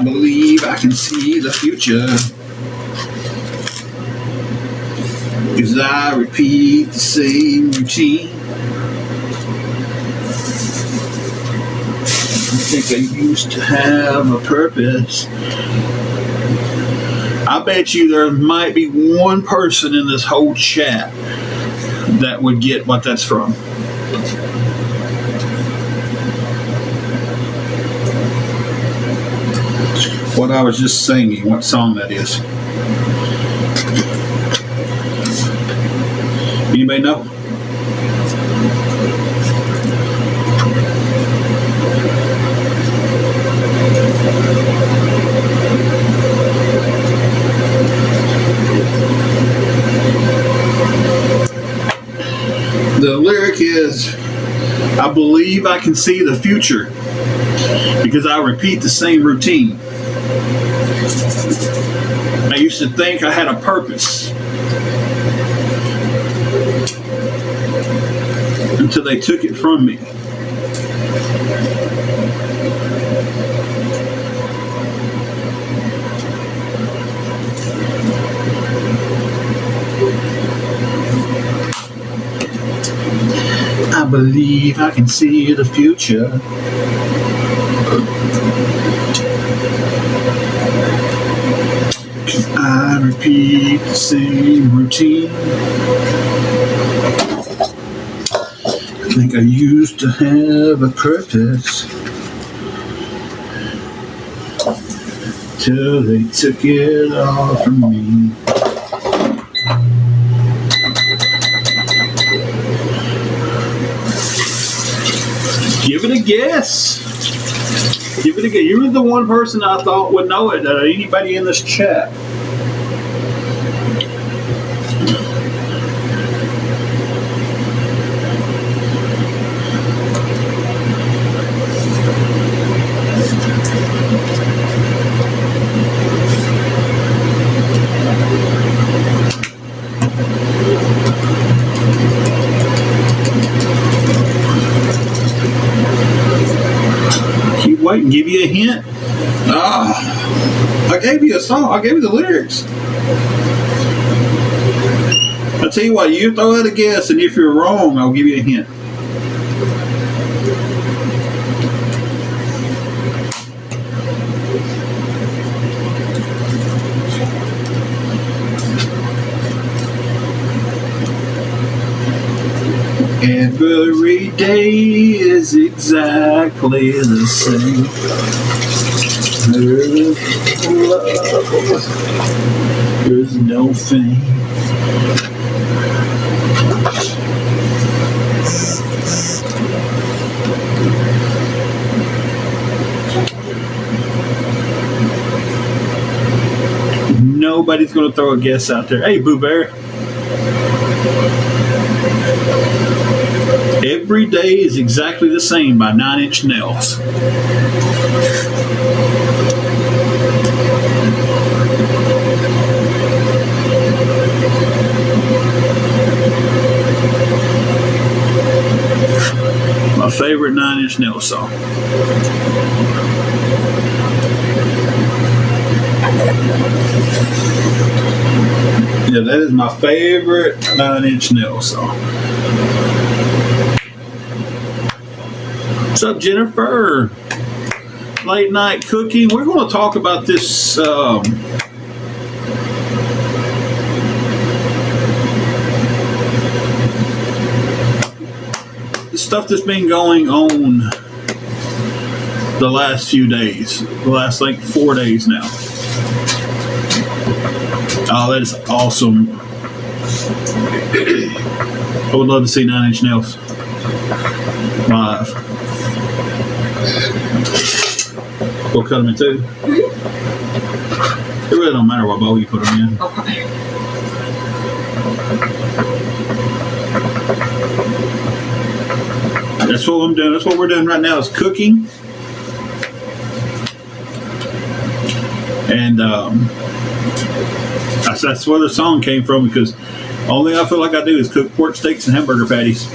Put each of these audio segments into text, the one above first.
I believe I can see the future, 'cause I repeat the same routine. I think I used to have a purpose. I bet you there might be one person in this whole chat that would get what that's from. What I was just singing, what song that is. Anybody know? The lyric is, I believe I can see the future because I repeat the same routine. I used to think I had a purpose until they took it from me. I believe I can see the future. I repeat the same routine. I think I used to have a purpose till they took it all from me. Give it a guess. Give it a guess. You were the one person I thought would know it. Anybody in this chat? Wait and give you a hint. I gave you a song. I gave you the lyrics. I'll tell you what, you throw out a guess, and if you're wrong, I'll give you a hint. Every day is exactly the same. There's no fame. Nobody's going to throw a guess out there. Hey, Boo Bear. Every day is exactly the same by 9 Inch Nails. My favorite 9 Inch Nails song. Yeah, that is my favorite 9 Inch Nails song. What's up, Jennifer? Late night cooking. We're going to talk about this the stuff that's been going on the last few days, the last like 4 days now. Oh, that is awesome. I would love to see 9 Inch Nails live. We'll cut them in two. It really don't matter what bowl you put them in. Okay. That's what I'm doing. That's what we're doing right now is cooking. And that's where the song came from, because the only thing I feel like I do is cook pork steaks and hamburger patties.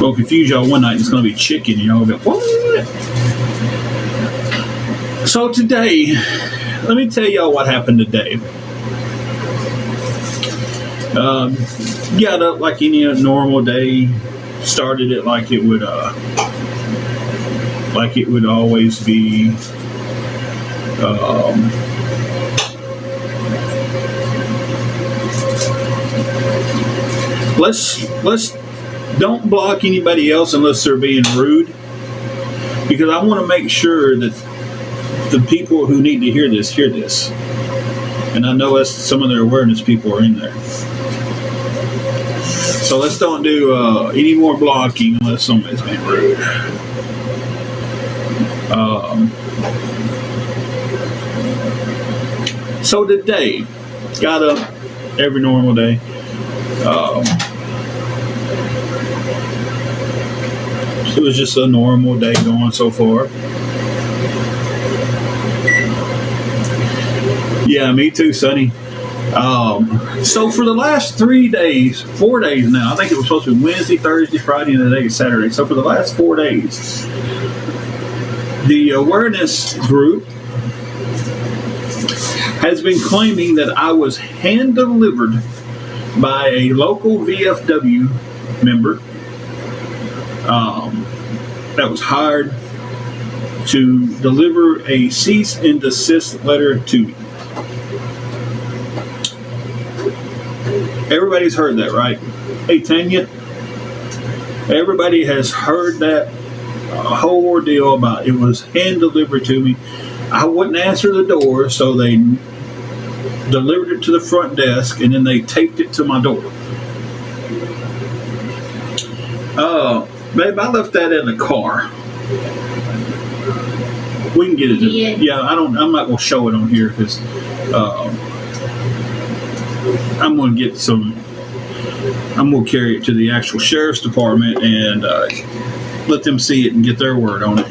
Well, confuse y'all one night. It's going to be chicken. You know, what? So today, let me tell y'all what happened today. Got up like any normal day. Started it like it would always be. Let's don't block anybody else unless they're being rude, because I want to make sure that the people who need to hear this, and I know some of their awareness people are in there. So let's don't do any more blocking unless somebody's being rude. So today, got up every normal day. It was just a normal day going so far. Yeah, me too, Sonny. So for the last 4 days now, I think it was supposed to be Wednesday, Thursday, Friday, and today is Saturday. So for the last 4 days, the awareness group has been claiming that I was hand delivered by a local VFW member that was hired to deliver a cease and desist letter to me. Everybody's heard that, right? Hey, Tanya, everybody has heard that whole ordeal about it was hand delivered to me. I wouldn't answer the door, so they delivered it to the front desk, and then they taped it to my door. Babe, I left that in the car. We can get it. Yeah, I'm not gonna show it on here because I'm gonna get some. I'm gonna carry it to the actual sheriff's department and let them see it and get their word on it.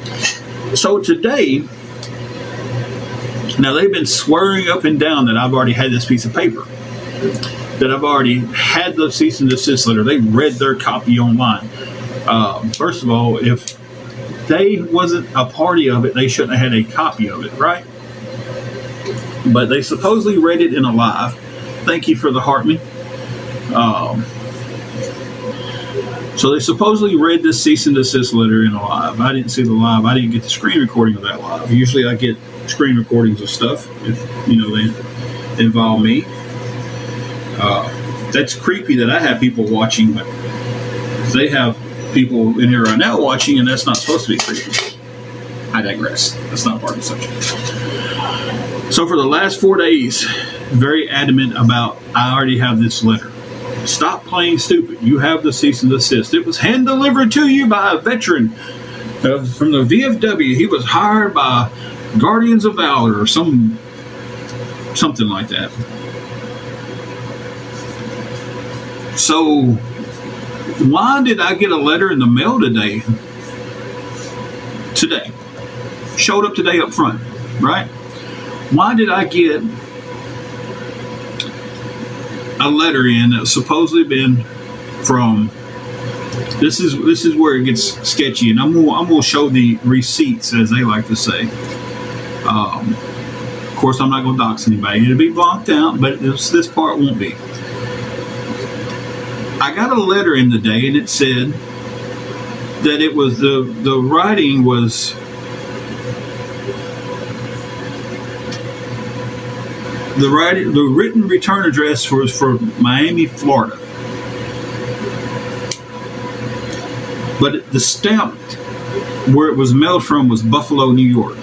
So today, now they've been swearing up and down that I've already had this piece of paper, that I've already had the cease and desist letter. They read their copy online. First of all, if they wasn't a party of it, they shouldn't have had a copy of it, right? But they supposedly read it in a live. Thank you for the heart me. So they supposedly read this cease and desist letter in a live. I didn't see the live. I didn't get the screen recording of that live. Usually I get screen recordings of stuff if they involve me. That's creepy that I have people watching, but they have people in here right now watching, and that's not supposed to be creepy. I digress. That's not part of the subject. So for the last 4 days, very adamant about I already have this letter. Stop playing stupid. You have the cease and desist. It was hand delivered to you by a veteran from the VFW. He was hired by Guardians of Valor or something like that. So why did I get a letter in the mail today? Showed up today up front, right? Why did I get a letter in that supposedly been from? This is where it gets sketchy, and I'm gonna show the receipts, as they like to say. Of course, I'm not gonna dox anybody. It'll be blocked out, but this part won't be. I got a letter in today, and it said that it was the writing was the written return address was for Miami, Florida, but the stamp where it was mailed from was Buffalo, New York.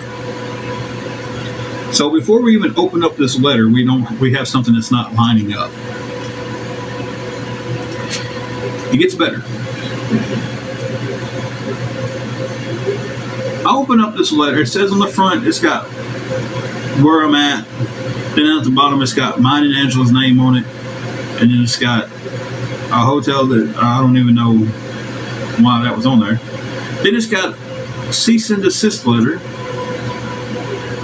So before we even open up this letter, we have something that's not lining up. It gets better. I open up this letter. It says on the front, it's got where I'm at. Then at the bottom, it's got mine and Angela's name on it. And then it's got a hotel that I don't even know why that was on there. Then it's got cease and desist letter.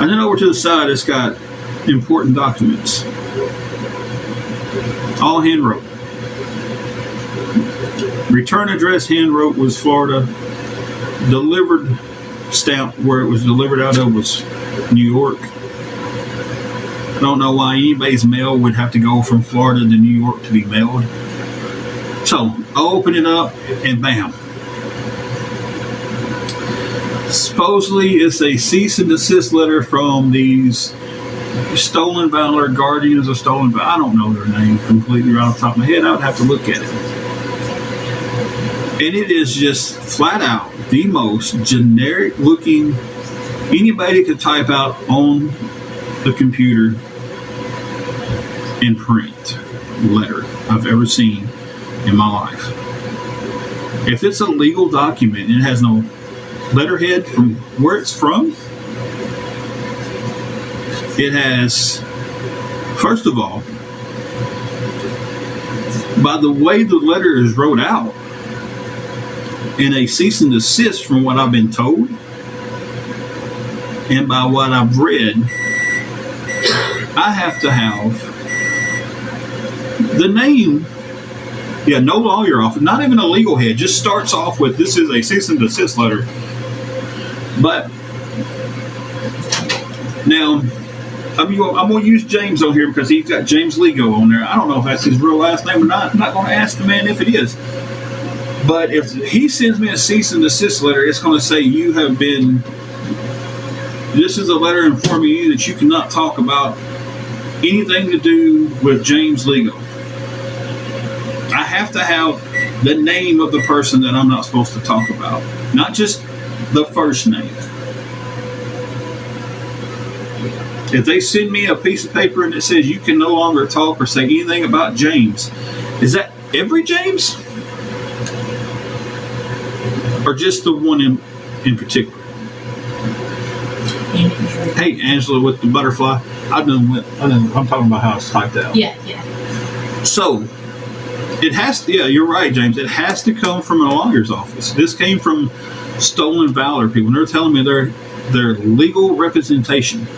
And then over to the side, it's got important documents. All hand wrote. Return address hand wrote was Florida. Delivered stamp where it was delivered out of was New York. I don't know why anybody's mail would have to go from Florida to New York to be mailed. So I open it up and bam. Supposedly it's a cease and desist letter from these Stolen Valor Guardians of Stolen Valor. I don't know their name completely right off the top of my head. I would have to look at it. And it is just flat out the most generic looking anybody could type out on the computer in print letter I've ever seen in my life. If it's a legal document and it has no letterhead from where it's from, it has, first of all, by the way the letter is wrote out, in a cease and desist from what I've been told and by what I've read, I have to have the name, no lawyer office, not even a legal head, just starts off with this is a cease and desist letter. But now I'm going to use James on here because he's got James Lego on there. I don't know if that's his real last name or not. I'm not going to ask the man if it is. But if he sends me a cease and desist letter, it's going to say this is a letter informing you that you cannot talk about anything to do with James Lego. I have to have the name of the person that I'm not supposed to talk about, not just the first name. If they send me a piece of paper and it says you can no longer talk or say anything about James, is that every James? Or just the one in particular? Hey, Angela with the butterfly. I'm talking about how it's typed out. Yeah. So, it has to, you're right, James. It has to come from a lawyer's office. This came from Stolen Valor people. And they're telling me their legal representation.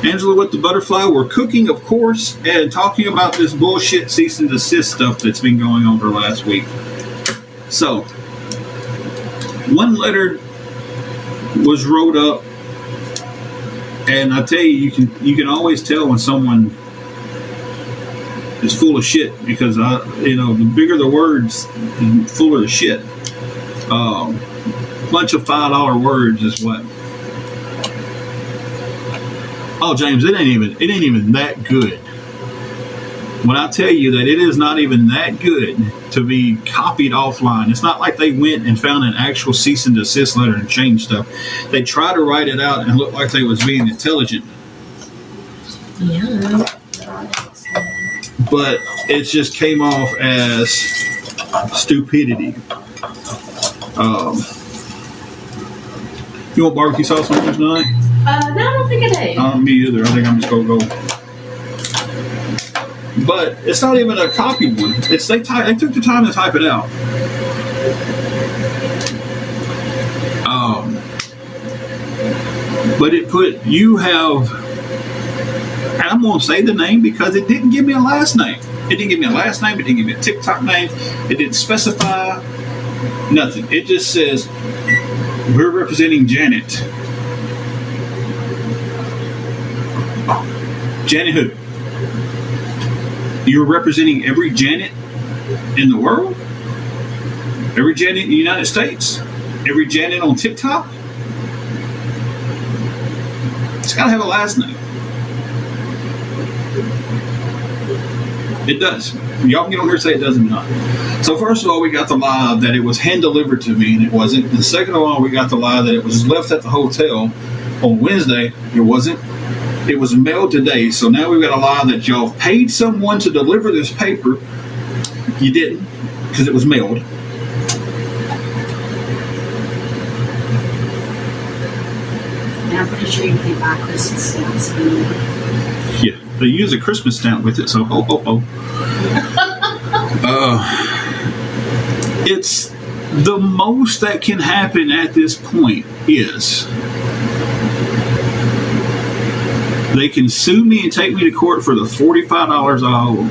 Angela with the butterfly, we're cooking, of course, and talking about this bullshit cease and desist stuff that's been going on for last week. So, one letter was wrote up, and I tell you, you can always tell when someone is full of shit because the bigger the words, the fuller the shit. Bunch of $5 words is what. Oh, James, it ain't even that good. When I tell you that it is not even that good to be copied offline, it's not like they went and found an actual cease and desist letter and changed stuff. They try to write it out and look like they was being intelligent. Yeah. But it just came off as stupidity. You want barbecue sauce on yours tonight? No, I don't think I do. Me either. I think I'm just gonna go. But it's not even a copied one. They took the time to type it out. But it put and I'm going to say the name because it didn't give me a last name. It didn't give me a last name. It didn't give me a TikTok name. It didn't specify nothing. It just says, we're representing Janet. Janet who? You're representing every Janet in the world? Every Janet in the United States? Every Janet on TikTok? It's got to have a last name. It does. Y'all can get on here and say it does not. So first of all, we got the lie that it was hand delivered to me and it wasn't. And second of all, we got the lie that it was left at the hotel on Wednesday. It wasn't. It was mailed today. So now we've got a lie that y'all paid someone to deliver this paper. You didn't, because it was mailed. And I'm pretty sure you can buy Christmas stamps. Yeah, they use a Christmas stamp with it, so it's the most that can happen at this point is they can sue me and take me to court for the $45 I owe them.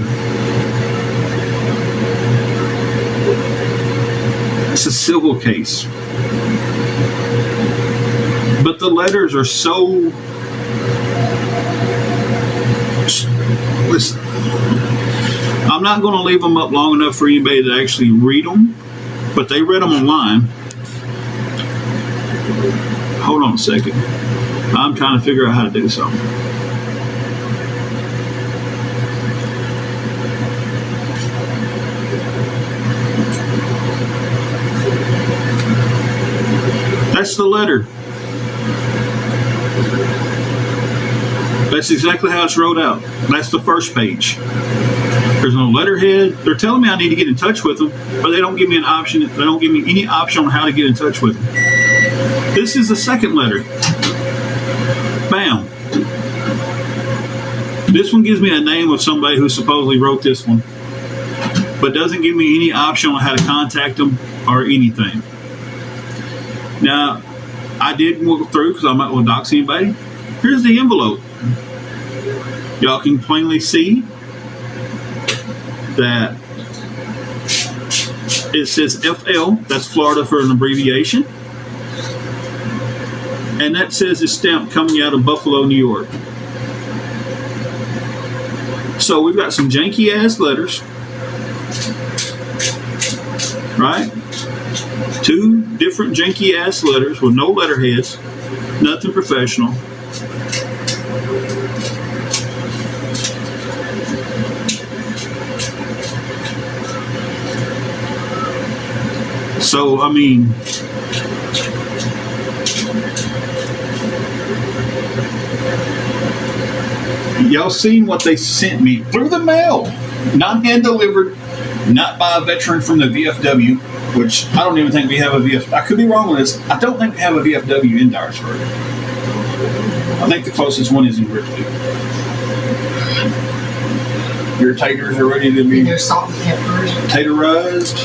It's a civil case. But the letters are so... Listen, I'm not going to leave them up long enough for anybody to actually read them, but they read them online. Hold on a second. I'm trying to figure out how to do something. That's the letter. That's exactly how it's wrote out. That's the first page. There's no letterhead. They're telling me I need to get in touch with them, but they don't give me an option. They don't give me any option on how to get in touch with them. This is the second letter. Bam. This one gives me a name of somebody who supposedly wrote this one, but doesn't give me any option on how to contact them or anything. Now, I did look through because I'm not going to dox anybody. Here's the envelope. Y'all can plainly see that it says FL. That's Florida for an abbreviation. And that says it's stamped coming out of Buffalo, New York. So we've got some janky ass letters. Right? 2 different janky ass letters with no letterheads. Nothing professional. So, I mean, y'all seen what they sent me through the mail. Not hand delivered, not by a veteran from the VFW, which I don't even think we have a VFW. I could be wrong on this. I don't think we have a VFW in Dyersburg. I think the closest one is in Ripley. Your taters are ready to be... And there's salt and peppers. Tatarized.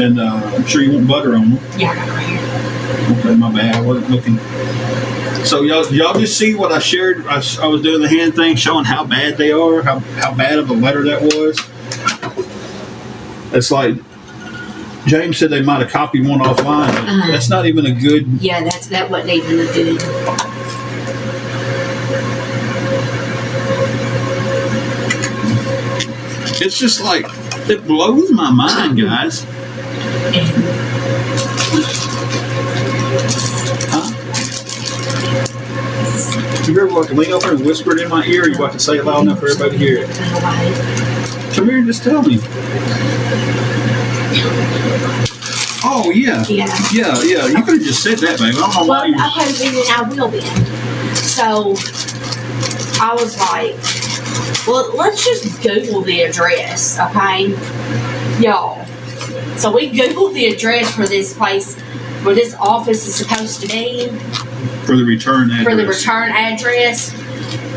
And I'm sure you want butter on them. Yeah, I got it right here. Okay, my bad. I wasn't looking. So y'all just see what I shared. I was doing the hand thing, showing how bad they are, how bad of a letter that was. It's like James said they might have copied one offline. But that's not even a good. Yeah, that wasn't even a good. It's just like it blows my mind, guys. Huh? You ever want to lean over and whisper it in my ear, or you want to say it loud enough for everybody to hear it? Come here and just tell me. Oh, yeah. Yeah. You could have just said that, baby. I don't know why. Well, okay, then I will be. So, I was like, well, let's just Google the address, okay? Y'all. So, we Googled the address for this place, where this office is supposed to be. For the return address. For the return address.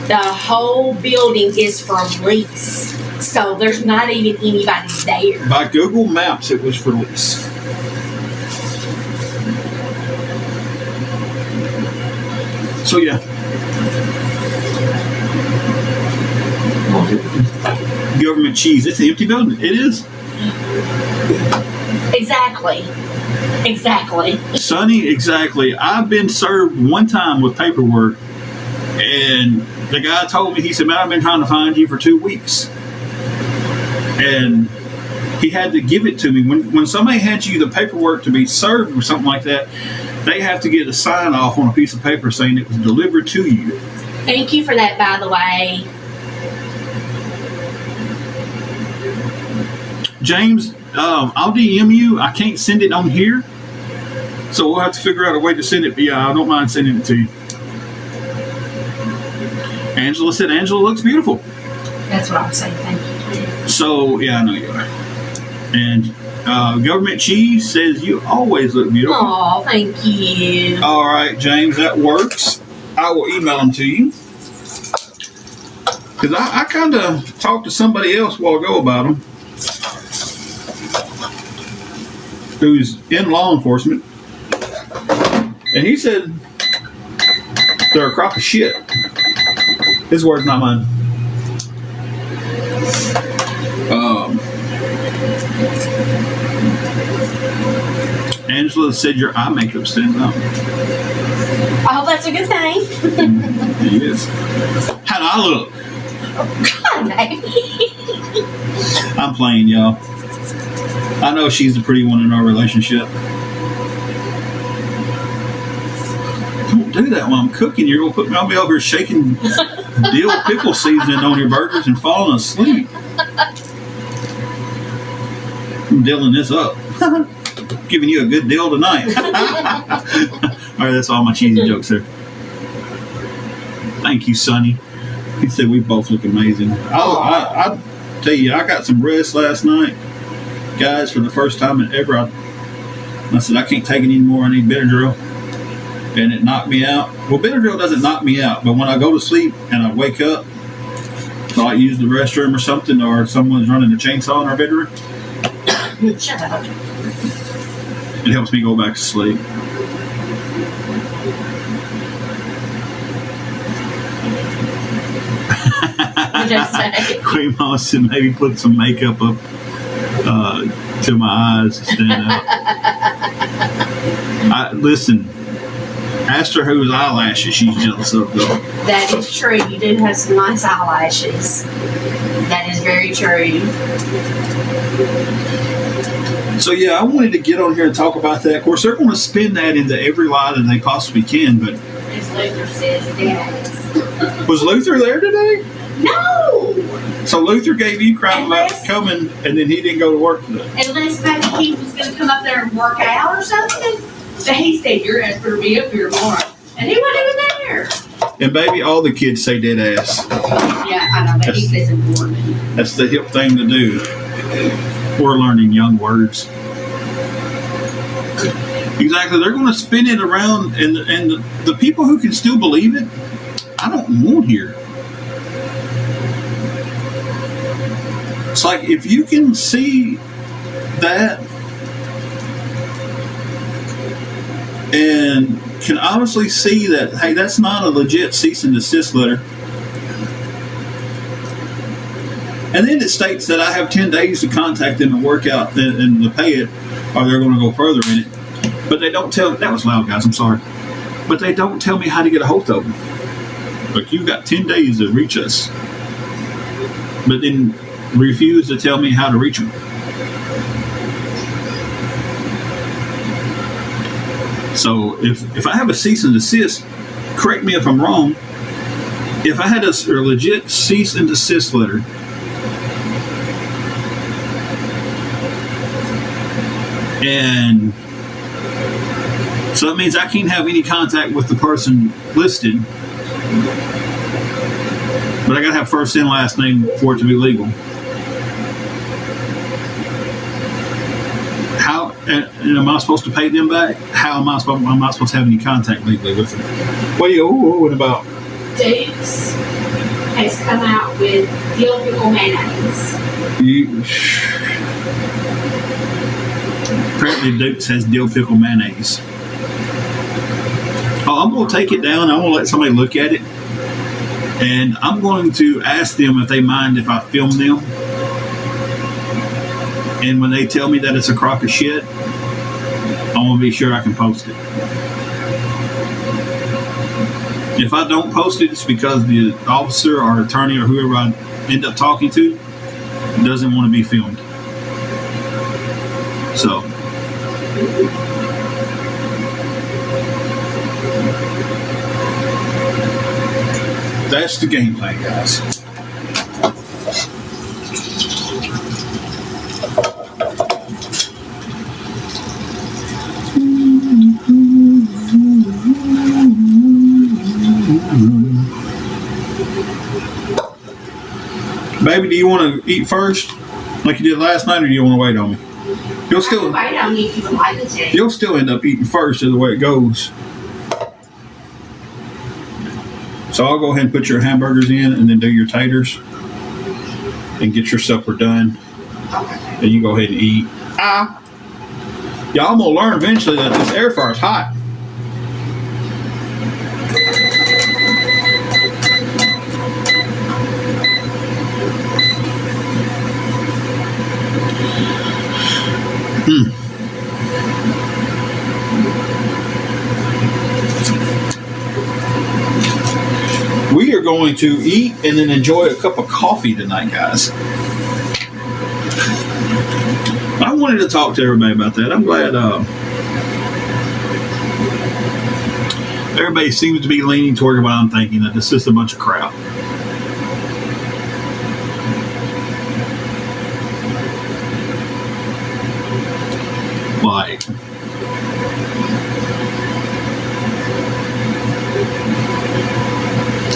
The whole building is for lease. So, there's not even anybody there. By Google Maps, it was for lease. So, yeah. Government cheese. It's an empty building. It is. Exactly. Sonny, exactly. I've been served one time with paperwork, and the guy told me, he said, man, I've been trying to find you for 2 weeks. And he had to give it to me. When somebody hands you the paperwork to be served or something like that, they have to get a sign off on a piece of paper saying it was delivered to you. Thank you for that, by the way. James, I'll DM you. I can't send it on here, so we'll have to figure out a way to send it. But yeah, I don't mind sending it to you. Angela said, Angela looks beautiful. That's what I'm saying. Thank you. So, yeah, I know you are. And Government Cheese says you always look beautiful. Oh, thank you. All right, James, that works. I will email them to you. Because I kind of talked to somebody else a while ago about them, who's in law enforcement. And he said they're a crock of shit. His words, not mine. Angela said your eye makeup's standing out. I hope that's a good thing. It is. How'd I look? God, baby. I'm playing, y'all. I know she's the pretty one in our relationship. Don't do that while I'm cooking. You're gonna put me. I'll be over here shaking dill pickle seasoning on your burgers and falling asleep. I'm dilling this up. Giving you a good deal tonight. All right, that's all my cheesy jokes there. Thank you, Sonny. He said we both look amazing. I tell you, I got some rest last night, guys. For the first time in ever, I said I can't take it anymore. I need Benadryl, and it knocked me out. Well, Benadryl doesn't knock me out, but when I go to sleep and I wake up, so I use the restroom or something, or someone's running a chainsaw in our bedroom. Shut up. It helps me go back to sleep. What did I say? Queen Mama said maybe put some makeup up to my eyes to stand out. Listen, asked her whose eyelashes she's jealous of, though. That is true. You do have some nice eyelashes. That is very true. So yeah, I wanted to get on here and talk about that. Of course, they're going to spin that into every lie that they possibly can. But As Luther says, yes. Was Luther there today? No! So Luther gave you crap about coming, and then he didn't go to work today. Unless maybe he was going to come up there and work out or something. So he said, your ass better be up here tomorrow. And he wasn't even there. And baby, all the kids say dead ass. Yeah, I know, but he says important. That's the hip thing to do. We're learning young words. Exactly. They're going to spin it around, and the people who can still believe it, I don't want here. It's like if you can see that and can honestly see that, hey, that's not a legit cease and desist letter. And then it states that I have 10 days to contact them and work out and to pay it, or they're going to go further in it. But they don't tell. That was loud, guys. I'm sorry. But they don't tell me how to get a hold of them. Like, you've got 10 days to reach us. But then refuse to tell me how to reach them. So if I have a cease and desist, correct me if I'm wrong. If I had a legit cease and desist letter, and so that means I can't have any contact with the person listed, but I gotta have first and last name for it to be legal. How and am I supposed to pay them back? How am I supposed to have any contact legally with them? What about? Duke's has come out with dill pickle mayonnaise. Apparently Duke's has dill pickle mayonnaise. Oh, I'm going to take it down. I'm going to let somebody look at it. And I'm going to ask them if they mind if I film them. And when they tell me that it's a crock of shit, I want to be sure I can post it. If I don't post it, it's because the officer or attorney or whoever I end up talking to doesn't want to be filmed. So, that's the game plan, guys. Baby, do you want to eat first, like you did last night, or do you want to wait on me? You'll still end up eating first, is the way it goes. So I'll go ahead and put your hamburgers in, and then do your taters, and get your supper done. And you go ahead and eat. Y'all gonna learn eventually that this air fryer is hot. going to eat and then enjoy a cup of coffee tonight, guys. I wanted to talk to everybody about that. I'm glad everybody seems to be leaning toward what I'm thinking, that this is a bunch of crap. Like,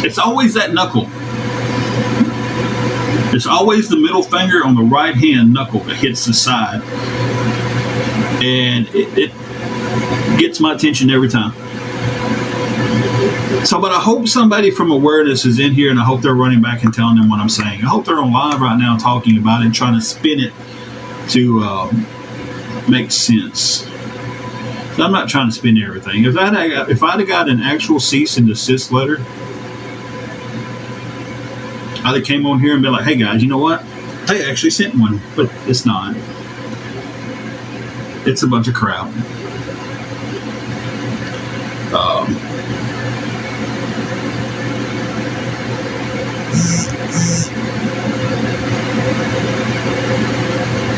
it's always that knuckle. It's always the middle finger on the right hand knuckle that hits the side. And it gets my attention every time. So, but I hope somebody from awareness is in here, and I hope they're running back and telling them what I'm saying. I hope they're on live right now talking about it and trying to spin it to make sense. So I'm not trying to spin everything. If I'd have got an actual cease and desist letter, I'd have came on here and been like, hey guys, you know what? They actually sent one, but it's not. It's a bunch of crap.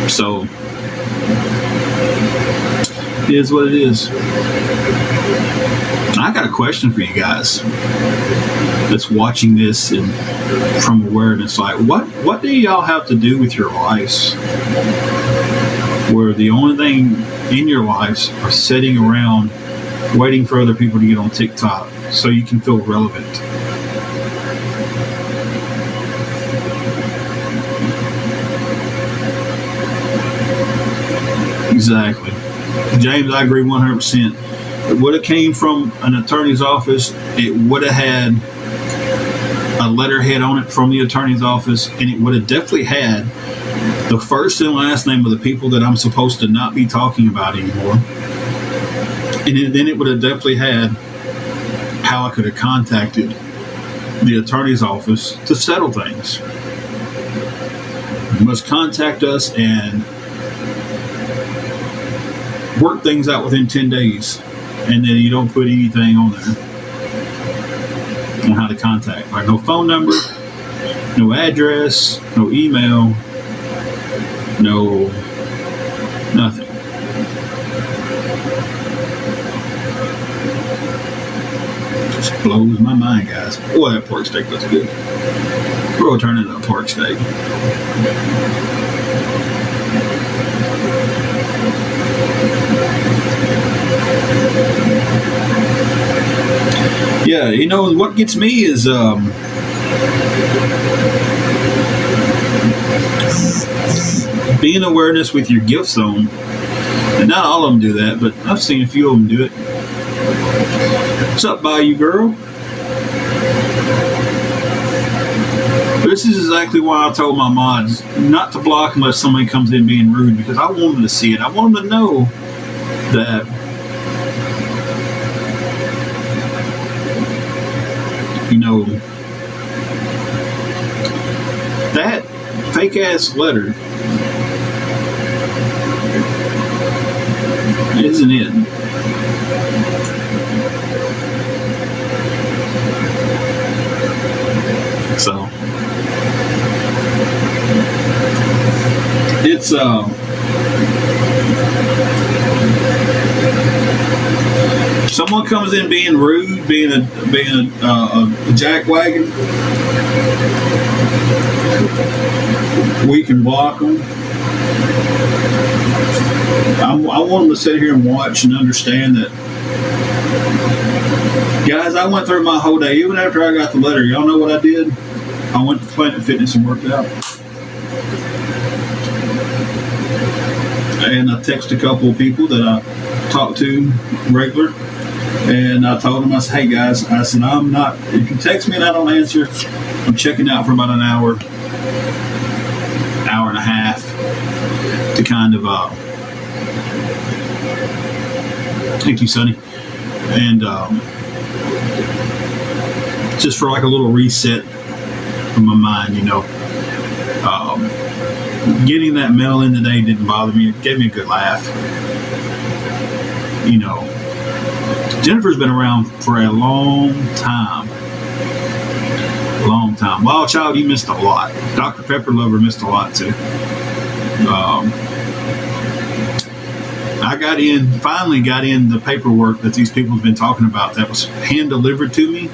So, it is what it is. I got a question for you guys that's watching this and from awareness. Like, what do y'all have to do with your lives where the only thing in your lives are sitting around waiting for other people to get on TikTok so you can feel relevant? Exactly. James, I agree 100%. It would have came from an attorney's office. It would have had a letterhead on it from the attorney's office, and it would have definitely had the first and last name of the people that I'm supposed to not be talking about anymore. And then it would have definitely had how I could have contacted the attorney's office to settle things. You must contact us and work things out within 10 days. And then you don't put anything on there on how to contact. Like no phone number, no address, no email, no nothing. Just blows my mind, guys. Boy, that pork steak looks good. We'll turn it into a pork steak. Yeah, you know, what gets me is being awareness with your gift zone. And not all of them do that, but I've seen a few of them do it. What's up, Bayou Girl? This is exactly why I told my mods not to block unless somebody comes in being rude, because I want them to see it. I want them to know that that fake ass letter isn't it. So it's someone comes in being rude, being a jackwagon, we can block them. I want them to sit here and watch and understand that, guys, I went through my whole day. Even after I got the letter, y'all know what I did? I went to Planet Fitness and worked out. And I texted a couple of people that I talk to regular. And I told them, I said, hey guys, I said, I'm not, if you text me and I don't answer, I'm checking out for about an hour and a half to kind of, thank you, Sonny. And just for like a little reset of my mind, you know. Getting that mail in today didn't bother me. It gave me a good laugh. You know, Jennifer's been around for a long time. Long time. Wild Child, you missed a lot. Dr. Pepper Lover missed a lot too. I finally got in the paperwork that these people have been talking about that was hand delivered to me,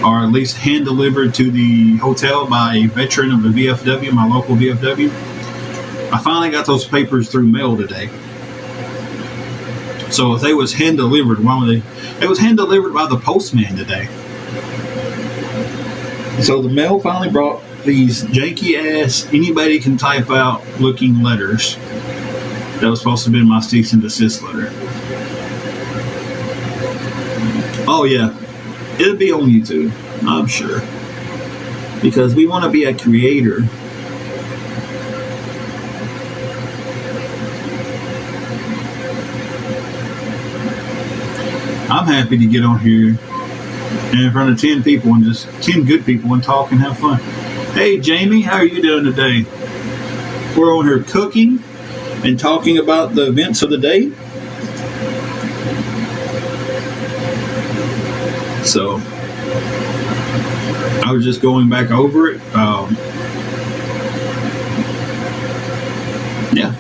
or at least hand delivered to the hotel by a veteran of the VFW, my local VFW. I finally got those papers through mail today. So if they was hand delivered, why would they? It was hand delivered by the postman today. So the mail finally brought these janky ass, anybody can type out looking letters that was supposed to be my cease and desist letter. Oh yeah, it'll be on YouTube, I'm sure, because we want to be a creator. I'm happy to get on here and in front of 10 people and just 10 good people and talk and have fun. Hey Jamie, how are you doing today? We're on here cooking and talking about the events of the day. So I was just going back over it. Yeah.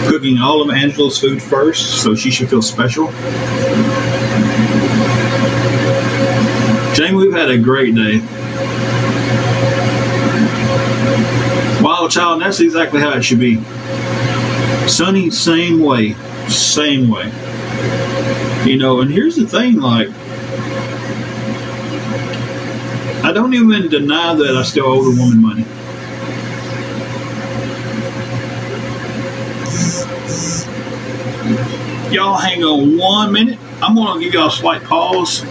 Cooking all of Angela's food first, so she should feel special. Jamie, we've had a great day. Wild Child, that's exactly how it should be. Sunny, same way. Same way. You know, and here's the thing, like, I don't even deny that I still owe the woman money. Y'all hang on 1 minute. I'm going to give y'all a slight pause.